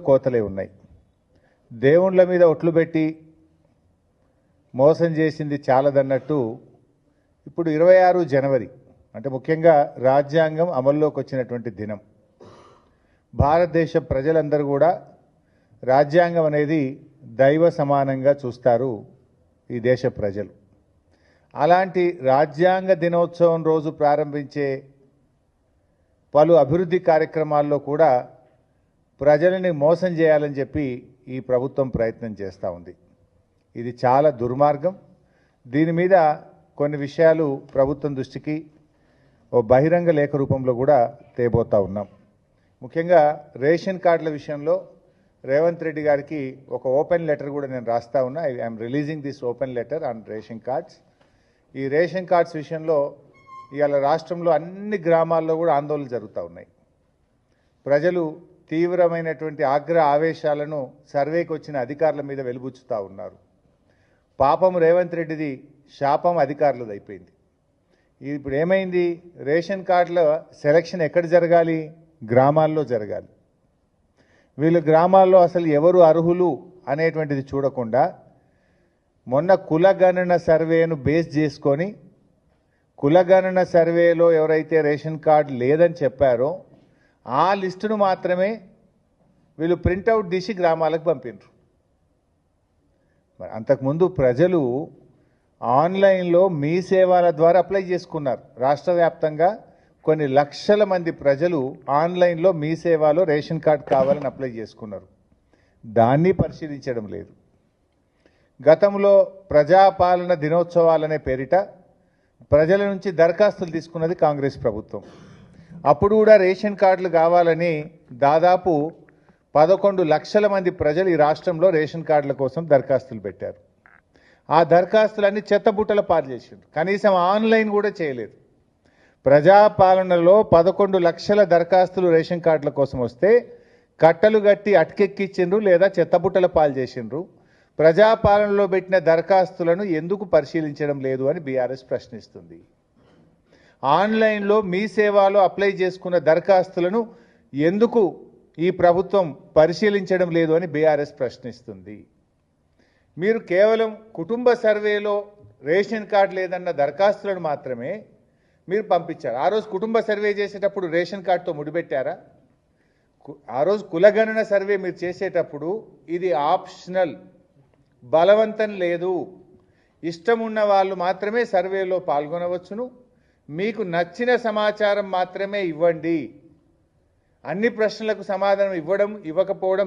కోతలే ఉన్నాయి. దేవుళ్ళ మీద ఒట్లు పెట్టి మోసం చేసింది చాలదన్నట్టు ఇప్పుడు 26 జనవరి అంటే ముఖ్యంగా రాజ్యాంగం అమల్లోకి వచ్చినటువంటి దినం. భారతదేశ ప్రజలందరూ కూడా రాజ్యాంగం అనేది దైవ సమానంగా చూస్తారు ఈ దేశ ప్రజలు. అలాంటి రాజ్యాంగ దినోత్సవం రోజు ప్రారంభించే పలు అభివృద్ధి కార్యక్రమాల్లో కూడా ప్రజలని మోసం చేయాలని చెప్పి ఈ ప్రభుత్వం ప్రయత్నం చేస్తూ ఉంది. ఇది చాలా దుర్మార్గం. దీని మీద కొన్ని విషయాలు ప్రభుత్వం దృష్టికి ఓ బహిరంగ లేఖ రూపంలో కూడా తేబోతా ఉన్నాం. ముఖ్యంగా రేషన్ కార్డుల విషయంలో రేవంత్ రెడ్డి గారికి ఒక ఓపెన్ లెటర్ కూడా నేను రాస్తా ఉన్నా. I'm releasing this open letter on ration cards. ఈ రేషన్ కార్డ్స్ విషయంలో ఇవాళ రాష్ట్రంలో అన్ని గ్రామాల్లో కూడా ఆందోళనలు జరుగుతూ ఉన్నాయి. ప్రజలు తీవ్రమైనటువంటి ఆవేశాలను సర్వేకి వచ్చిన అధికారుల మీద వెలుబుచ్చుతూ ఉన్నారు. పాపం రేవంత్ రెడ్డిది, శాపం అధికారులది అయిపోయింది. ఇప్పుడు ఏమైంది? రేషన్ కార్డుల సెలక్షన్ ఎక్కడ జరగాలి? గ్రామాల్లో జరగాలి. వీళ్ళు గ్రామాల్లో అసలు ఎవరు అర్హులు అనేటువంటిది చూడకుండా మొన్న కులగణన సర్వేను బేస్ చేసుకొని కులగణన సర్వేలో ఎవరైతే రేషన్ కార్డు లేదని చెప్పారో ఆ లిస్టును మాత్రమే వీళ్ళు ప్రింటౌట్ తీసి గ్రామాలకు పంపినరు. అంతకుముందు ప్రజలు ఆన్లైన్లో మీ సేవల ద్వారా అప్లై చేసుకున్నారు. రాష్ట్ర వ్యాప్తంగా కొన్ని లక్షల మంది ప్రజలు ఆన్లైన్లో మీ సేవలో రేషన్ కార్డు కావాలని అప్లై చేసుకున్నారు. దాన్ని పరిశీలించడం లేదు. గతంలో ప్రజాపాలన దినోత్సవాలనే పేరిట ప్రజల నుంచి దరఖాస్తులు తీసుకున్నది కాంగ్రెస్ ప్రభుత్వం. అప్పుడు కూడా రేషన్ కార్డులు కావాలని దాదాపు 11 లక్షల మంది ప్రజలు ఈ రాష్ట్రంలో రేషన్ కార్డుల కోసం దరఖాస్తులు పెట్టారు. ఆ దరఖాస్తులన్నీ చెత్తబుట్టల పాలు చేసిండ్రు. కనీసం ఆన్లైన్ కూడా చేయలేదు. ప్రజాపాలనలో 11 లక్షల దరఖాస్తులు రేషన్ కార్డుల కోసం వస్తే కట్టలు కట్టి అటకెక్కించిండ్రు లేదా చెత్తబుట్టల పాలు చేసిండ్రు. ప్రజాపాలనలో పెట్టిన దరఖాస్తులను ఎందుకు పరిశీలించడం లేదు అని బీఆర్ఎస్ ప్రశ్నిస్తుంది. ఆన్లైన్లో మీ సేవలో అప్లై చేసుకున్న దరఖాస్తులను ఎందుకు ఈ ప్రభుత్వం పరిశీలించడం లేదు అని బీఆర్ఎస్ ప్రశ్నిస్తుంది. మీరు కేవలం కుటుంబ సర్వేలో రేషన్ కార్డు లేదన్న దరఖాస్తులను మాత్రమే మీరు పంపించారు. ఆ రోజు కుటుంబ సర్వే చేసేటప్పుడు రేషన్ కార్డుతో ముడిపెట్టారా? ఆ రోజు కులగణన సర్వే మీరు చేసేటప్పుడు ఇది ఆప్షనల్, బలవంతం లేదు. ఇష్టం ఉన్న వాళ్ళు మాత్రమే సర్వేలో పాల్గొనవచ్చును. మీకు నచ్చిన సమాచారం మాత్రమే ఇవ్వండి. అన్ని ప్రశ్నలకు సమాధానం ఇవ్వకపోవడం